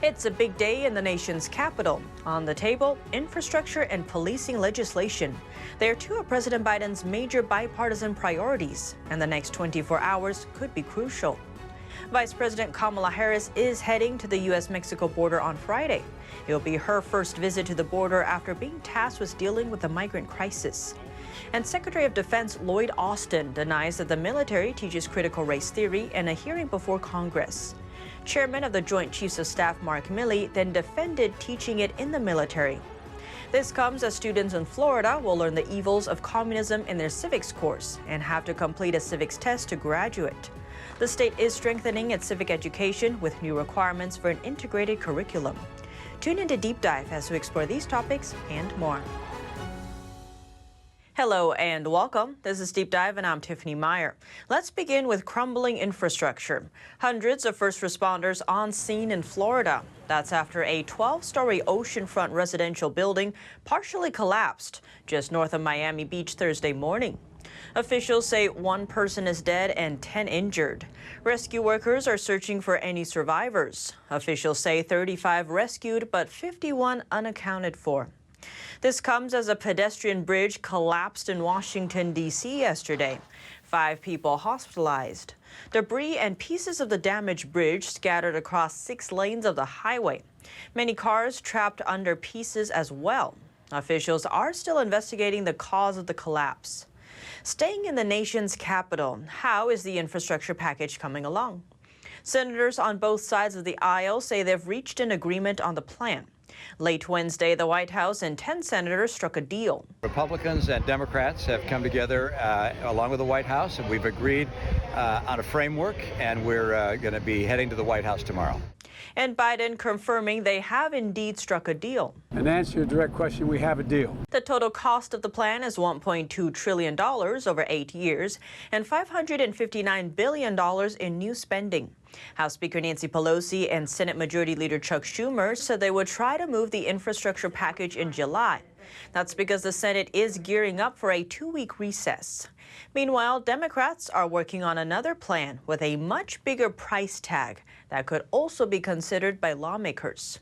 It's a big day in the nation's capital. On the table, infrastructure and policing legislation. They are two of President Biden's major bipartisan priorities, and the next 24 hours could be crucial. Vice President Kamala Harris is heading to the U.S. Mexico border on Friday. It will be her first visit to the border after being tasked with dealing with the migrant crisis. And Secretary of Defense Lloyd denies that the military teaches critical race theory in a hearing before Congress. Chairman of the Joint Chiefs of Staff Milley then defended teaching it in the military. This comes as students in Florida will learn the evils of communism in their civics course and have to complete a civics test to graduate. The state is strengthening its civic education with new requirements for an integrated curriculum. Tune into Deep Dive as we explore these topics and more. Hello and welcome. This is Deep Dive and I'm Tiffany Meier. Let's begin with crumbling infrastructure. Hundreds of first responders on scene in Florida. That's after a 12-story oceanfront residential building partially collapsed just north of Miami Beach Thursday morning. Officials say one person is dead and 10 injured. Rescue workers are searching for any survivors. Officials say 35 rescued, but 51 unaccounted for. This comes as a pedestrian bridge collapsed in Washington, D.C. yesterday. 5 people hospitalized. Debris and pieces of the damaged bridge scattered across 6 lanes of the highway. Many cars trapped under pieces as well. Officials are still investigating the cause of the collapse. Staying in the nation's capital, how is the infrastructure package coming along? Senators on both sides of the aisle say they've reached an agreement on the plan. Late Wednesday, the White House and 10 senators struck a deal. Republicans and Democrats have come together along with the White House, and we've agreed on a framework, and we're going to be heading to the White House tomorrow. And Biden confirming they have indeed struck a deal. And to answer your direct question, we have a deal. The total cost of the plan is $1.2 trillion over 8 years and $559 billion in new spending. House Speaker Nancy Pelosi and Senate Majority Leader Chuck Schumer said they would try to move the infrastructure package in July. That's because the Senate is gearing up for a 2-week recess. Meanwhile, Democrats are working on another plan with a much bigger price tag that could also be considered by lawmakers.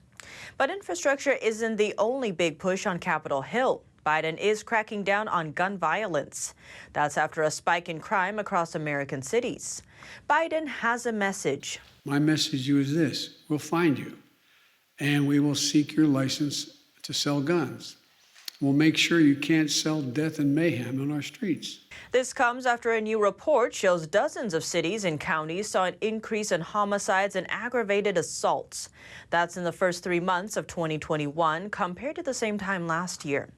But infrastructure isn't the only big push on Capitol Hill. Biden is cracking down on gun violence. That's after a spike in crime across American cities. Biden has a message. My message to you is this: we'll find you, and we will seek your license to sell guns. We'll make sure you can't sell death and mayhem on our streets. This comes after a new report shows dozens of cities and counties saw an increase in homicides and aggravated assaults. That's in the first 3 months of 2021 compared to the same time last year.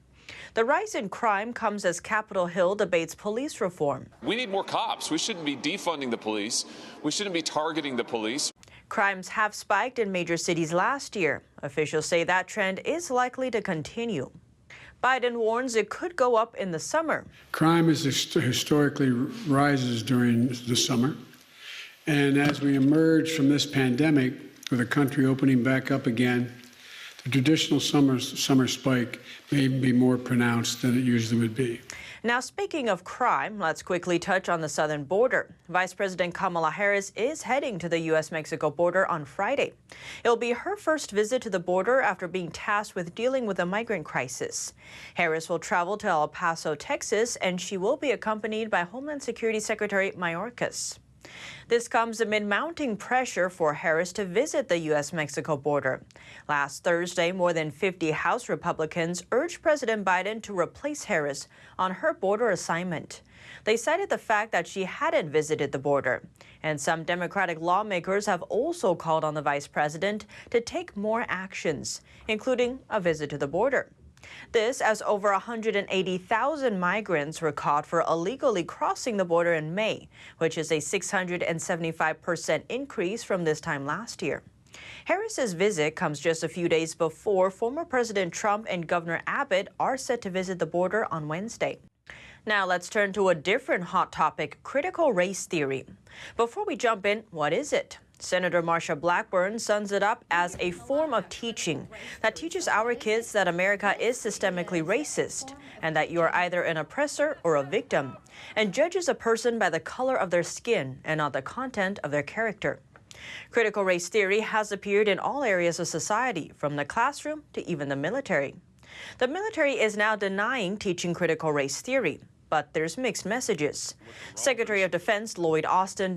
The rise in crime comes as Capitol Hill debates police reform. We need more cops. We shouldn't be defunding the police. We shouldn't be targeting the police. Crimes have spiked in major cities last year. Officials say that trend is likely to continue. Biden warns it could go up in the summer. Crime historically rises during the summer. And as we emerge from this pandemic, with the country opening back up again, the traditional summer spike may be more pronounced than it usually would be. Now, speaking of crime, let's quickly touch on the southern border. Vice President Kamala Harris is heading to the U.S. Mexico border on Friday. It'll be her first visit to the border after being tasked with dealing with the migrant crisis. Harris will travel to El Paso, Texas, and she will be accompanied by Homeland Security Secretary Meier. This comes amid mounting pressure for Harris to visit the U.S. Mexico border. Last Thursday, more than 50 House Republicans urged President Biden to replace Harris on her border assignment. They cited the fact that she hadn't visited the border. And some Democratic lawmakers have also called on the vice president to take more actions, including a visit to the border. This as over 180,000 migrants were caught for illegally crossing the border in May, which is a 675% increase from this time last year. Harris's visit comes just a few days before former President Trump and Governor Abbott are set to visit the border on Wednesday. Now let's turn to a different hot topic, critical race theory. Before we jump in, what is it? Senator Marsha Blackburn sums it up as a form of teaching that teaches our kids that America is systemically racist and that you are either an oppressor or a victim, and judges a person by the color of their skin and not the content of their character. Critical race theory has appeared in all areas of society, from the classroom to even the military. The military is now denying teaching critical race theory, but there's mixed messages. Secretary of Defense Lloyd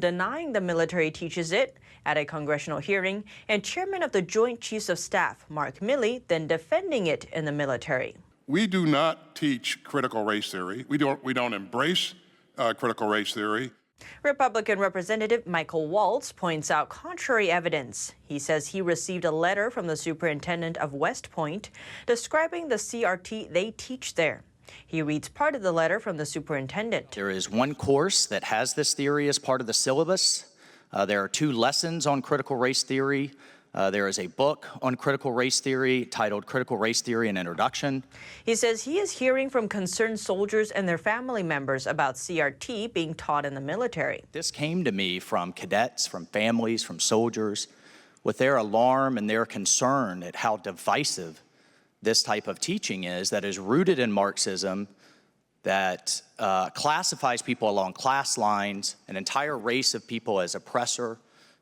denying the military teaches it at a congressional hearing, and Chairman of the Joint Chiefs of Staff, Milley, then defending it in the military. We do not teach critical race theory. We don't embrace critical race theory. Republican Representative Michael Waltz points out contrary evidence. He says he received a letter from the superintendent of West Point describing the CRT they teach there. He reads part of the letter from the superintendent. There is one course that has this theory as part of the syllabus. There are 2 lessons on critical race theory. There is a book on critical race theory titled Critical Race Theory and Introduction. He says he is hearing from concerned soldiers and their family members about CRT being taught in the military. This came to me from cadets, from families, from soldiers, with their alarm and their concern at how divisive this type of teaching is that is rooted in Marxism, that classifies people along class lines, an entire race of people as oppressor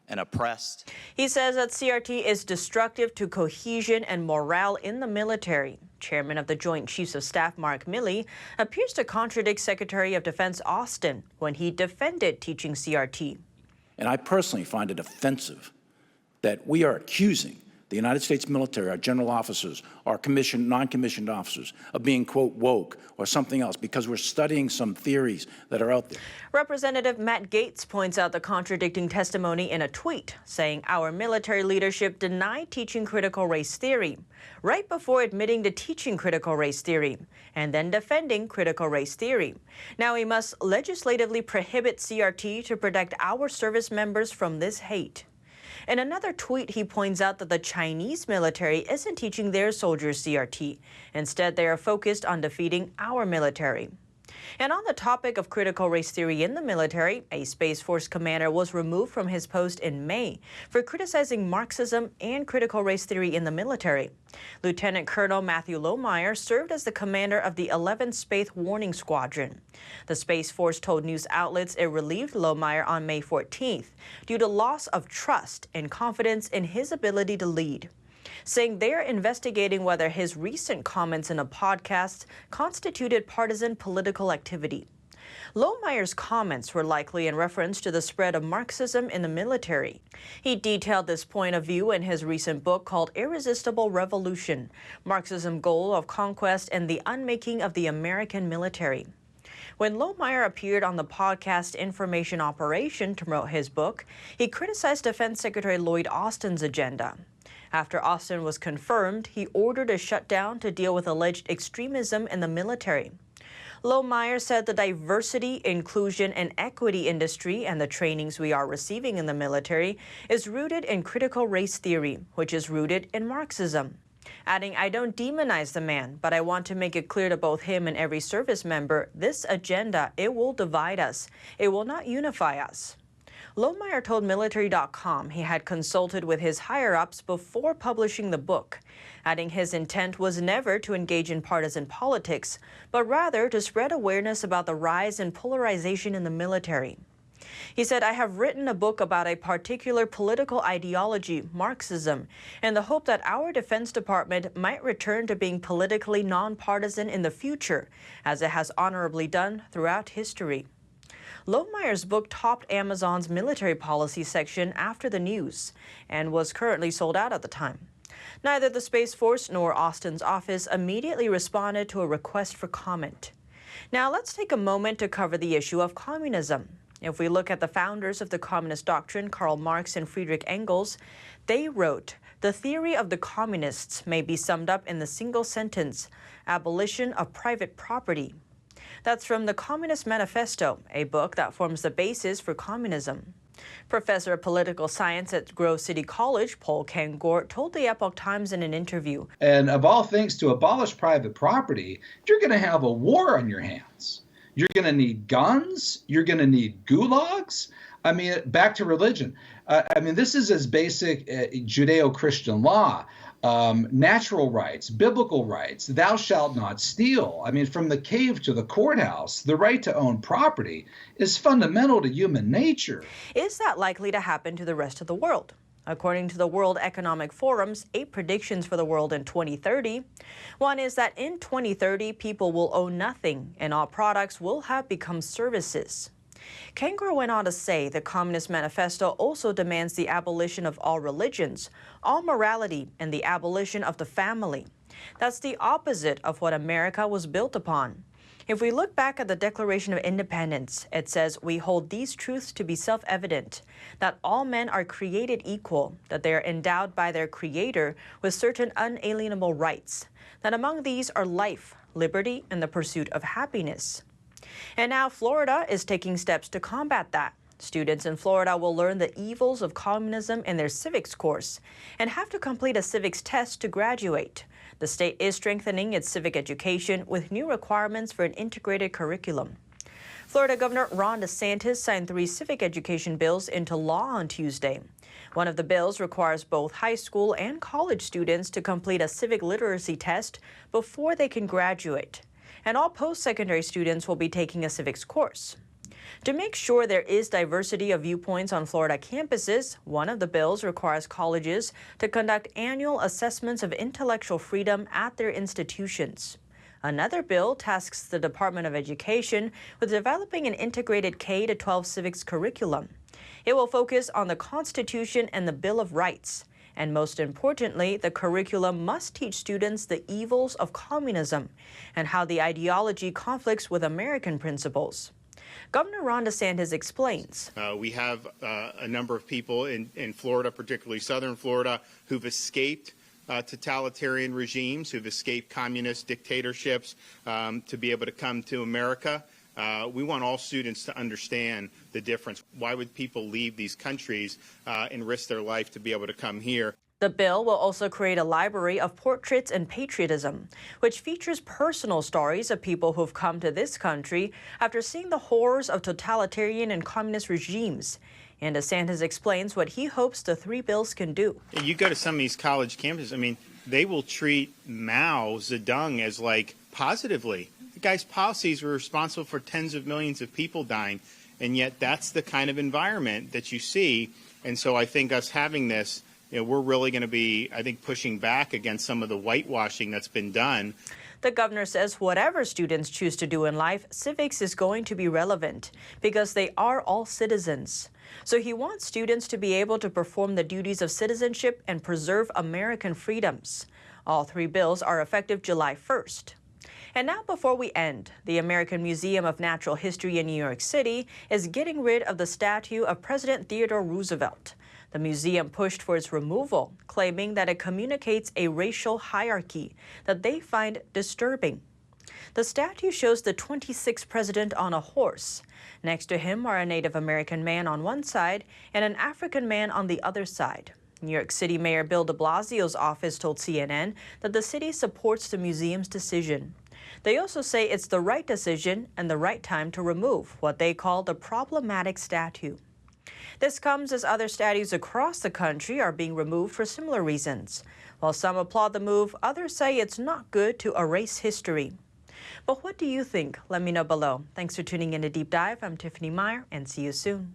and oppressed. He says that CRT is destructive to cohesion and morale in the military. Chairman of the Joint Chiefs of Staff, Milley, appears to contradict Secretary of Defense Austin when he defended teaching CRT. And I personally find it offensive that we are accusing the United States military, our general officers, our commissioned, non-commissioned officers, of being, quote, woke or something else because we're studying some theories that are out there. Representative Matt Gaetz points out the contradicting testimony in a tweet, saying our military leadership denied teaching critical race theory, right before admitting to teaching critical race theory, and then defending critical race theory. Now we must legislatively prohibit CRT to protect our service members from this hate. In another tweet, he points out that the Chinese military isn't teaching their soldiers CRT. Instead, they are focused on defeating our military. And on the topic of critical race theory in the military, a Space Force commander was removed from his post in May for criticizing Marxism and critical race theory in the military. Lieutenant Colonel Matthew Meier served as the commander of the 11th Space Warning Squadron. The Space Force told news outlets it relieved Meier on May 14th due to loss of trust and confidence in his ability to lead, saying they're investigating whether his recent comments in a podcast constituted partisan political activity. Meier's comments were likely in reference to the spread of Marxism in the military. He detailed this point of view in his recent book called Irresistible Revolution: Marxism Goal of Conquest and the Unmaking of the American Military. When Meier appeared on the podcast Information Operation to promote his book, he criticized Defense Secretary Lloyd Austin's agenda. After Austin was confirmed, he ordered a shutdown to deal with alleged extremism in the military. Meier said the diversity, inclusion, and equity industry and the trainings we are receiving in the military is rooted in critical race theory, which is rooted in Marxism. Adding, I don't demonize the man, but I want to make it clear to both him and every service member, this agenda, it will divide us. It will not unify us. Meier told Military.com he had consulted with his higher-ups before publishing the book, adding his intent was never to engage in partisan politics, but rather to spread awareness about the rise in polarization in the military. He said, I have written a book about a particular political ideology, Marxism, in the hope that our Defense Department might return to being politically nonpartisan in the future, as it has honorably done throughout history. Meier's book topped Amazon's military policy section after the news and was currently sold out at the time. Neither the Space Force nor Austin's office immediately responded to a request for comment. Now let's take a moment to cover the issue of communism. If we look at the founders of the communist doctrine, Karl Marx and Friedrich Engels, they wrote, the theory of the communists may be summed up in the single sentence, abolition of private property. That's from the Communist Manifesto, a book that forms the basis for communism. Professor of political science at Grove City College, Paul Kangor, told the Epoch Times in an interview. And of all things, to abolish private property, you're going to have a war on your hands. You're going to need guns. You're going to need gulags. I mean, back to religion. I mean, this is as basic Judeo-Christian law, natural rights, biblical rights, thou shalt not steal. I mean, from the cave to the courthouse, the right to own property is fundamental to human nature. Is that likely to happen to the rest of the world? According to the World Economic Forum's 8 predictions for the world in 2030, one is that in 2030, people will own nothing and all products will have become services. Kangar went on to say the Communist Manifesto also demands the abolition of all religions, all morality, and the abolition of the family. That's the opposite of what America was built upon. If we look back at the Declaration of Independence, it says we hold these truths to be self-evident, that all men are created equal, that they are endowed by their Creator with certain unalienable rights, that among these are life, liberty, and the pursuit of happiness. And now Florida is taking steps to combat that. Students in Florida will learn the evils of communism in their civics course and have to complete a civics test to graduate. The state is strengthening its civic education with new requirements for an integrated curriculum. Florida Governor Ron DeSantis signed 3 civic education bills into law on Tuesday. One of the bills requires both high school and college students to complete a civic literacy test before they can graduate. And all post-secondary students will be taking a civics course. To make sure there is diversity of viewpoints on Florida campuses, one of the bills requires colleges to conduct annual assessments of intellectual freedom at their institutions. Another bill tasks the Department of Education with developing an integrated K-12 civics curriculum. It will focus on the Constitution and the Bill of Rights. And most importantly, the curriculum must teach students the evils of communism and how the ideology conflicts with American principles. Governor Ron DeSantis explains. We have a number of people in Florida, particularly southern Florida, who've escaped totalitarian regimes, who've escaped communist dictatorships to be able to come to America. We want all students to understand the difference. Why would people leave these countries and risk their life to be able to come here? The bill will also create a library of portraits and patriotism, which features personal stories of people who've come to this country after seeing the horrors of totalitarian and communist regimes. And DeSantis explains what he hopes the 3 bills can do. You go to some of these college campuses, I mean, they will treat Mao Zedong as like positively. The guy's policies were responsible for tens of millions of people dying, and yet that's the kind of environment that you see. And so I think us having this, we're really going to be, I think, pushing back against some of the whitewashing that's been done. The governor says whatever students choose to do in life, civics is going to be relevant because they are all citizens. So he wants students to be able to perform the duties of citizenship and preserve American freedoms. All 3 bills are effective July 1st. And now before we end, the American Museum of Natural History in New York City is getting rid of the statue of President Theodore Roosevelt. The museum pushed for its removal, claiming that it communicates a racial hierarchy that they find disturbing. The statue shows the 26th president on a horse. Next to him are a Native American man on one side and an African man on the other side. New York City Mayor Bill de Blasio's office told CNN that the city supports the museum's decision. They also say it's the right decision and the right time to remove what they call the problematic statue. This comes as other statues across the country are being removed for similar reasons. While some applaud the move, others say it's not good to erase history. But what do you think? Let me know below. Thanks for tuning in to Deep Dive. I'm Tiffany Meier, and see you soon.